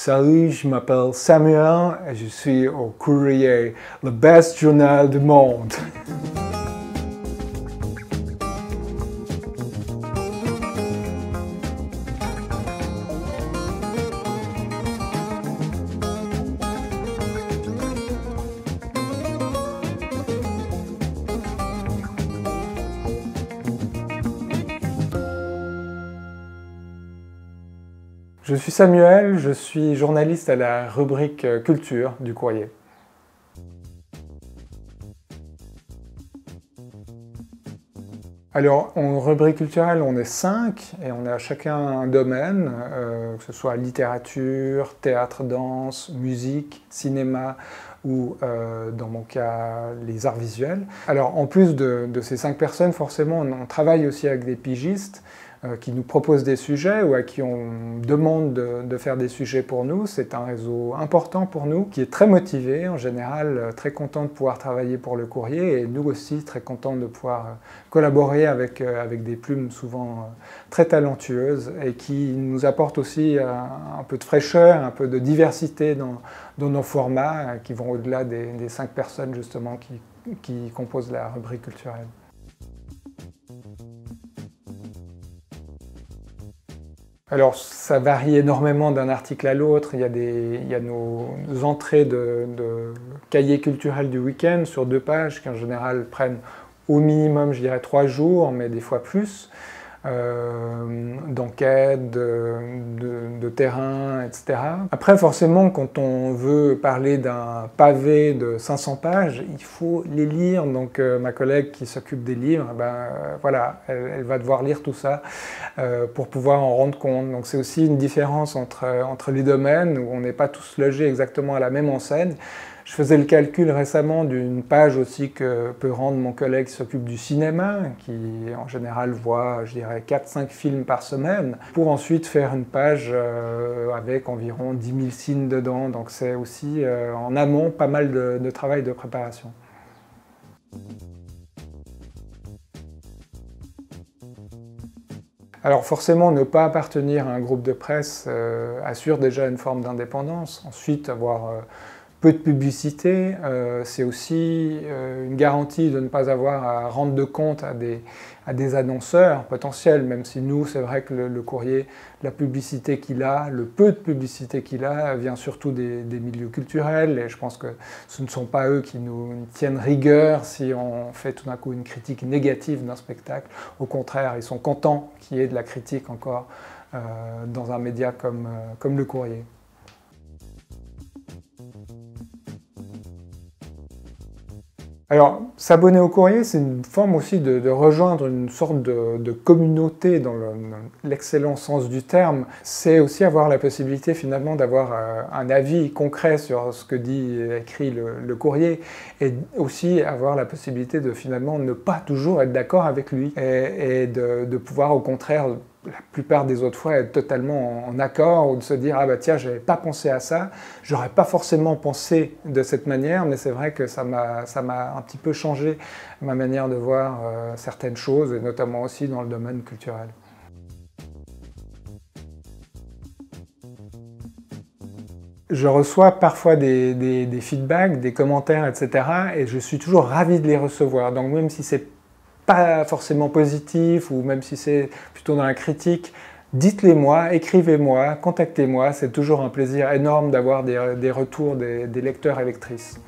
Salut, je m'appelle Samuel et je suis au Courrier, le best journal du monde. Je suis Samuel, je suis journaliste à la rubrique Culture du Courrier. Alors, en rubrique culturelle, on est 5 et on a chacun un domaine, que ce soit littérature, théâtre, danse, musique, cinéma ou, dans mon cas, les arts visuels. Alors, en plus de ces 5 personnes, forcément, on travaille aussi avec des pigistes qui nous proposent des sujets ou à qui on demande de faire des sujets pour nous. C'est un réseau important pour nous, qui est très motivé, en général, très content de pouvoir travailler pour le Courrier et nous aussi très contents de pouvoir collaborer avec des plumes souvent très talentueuses et qui nous apportent aussi un peu de fraîcheur, un peu de diversité dans nos formats qui vont au-delà des 5 personnes justement qui composent la rubrique culturelle. Alors, ça varie énormément d'un article à l'autre. Il y a nos entrées de cahiers culturels du week-end sur 2 pages qui en général prennent au minimum, je dirais, 3 jours, mais des fois plus, d'enquête, de terrain, etc. Après, forcément, quand on veut parler d'un pavé de 500 pages, il faut les lire. Donc, ma collègue qui s'occupe des livres, voilà, elle va devoir lire tout ça pour pouvoir en rendre compte. Donc, c'est aussi une différence entre les domaines où on n'est pas tous logés exactement à la même enseigne. Je faisais le calcul récemment d'une page aussi que peut rendre mon collègue qui s'occupe du cinéma, qui en général voit, je dirais, 4-5 films par semaine, pour ensuite faire une page avec environ 10 000 signes dedans. Donc c'est aussi en amont pas mal de travail de préparation. Alors forcément, ne pas appartenir à un groupe de presse assure déjà une forme d'indépendance. Ensuite, avoir peu de publicité, c'est aussi une garantie de ne pas avoir à rendre de compte à des annonceurs potentiels, même si nous, c'est vrai que le Courrier, la publicité qu'il a, le peu de publicité qu'il a, vient surtout des milieux culturels, et je pense que ce ne sont pas eux qui nous tiennent rigueur si on fait tout d'un coup une critique négative d'un spectacle. Au contraire, ils sont contents qu'il y ait de la critique encore dans un média comme le Courrier. Alors, s'abonner au Courrier, c'est une forme aussi de rejoindre une sorte de communauté dans l'excellent sens du terme. C'est aussi avoir la possibilité finalement d'avoir un avis concret sur ce que dit et écrit le Courrier et aussi avoir la possibilité de finalement ne pas toujours être d'accord avec lui et de pouvoir au contraire la plupart des autres fois être totalement en accord ou de se dire « Ah bah tiens, j'avais pas pensé à ça, j'aurais pas forcément pensé de cette manière, mais c'est vrai que ça m'a un petit peu changé ma manière de voir certaines choses, et notamment aussi dans le domaine culturel. » Je reçois parfois des feedbacks, des commentaires, etc. et je suis toujours ravi de les recevoir. Donc même si c'est pas forcément positif, ou même si c'est plutôt dans la critique, dites-les-moi, écrivez-moi, contactez-moi, c'est toujours un plaisir énorme d'avoir des retours des lecteurs et lectrices.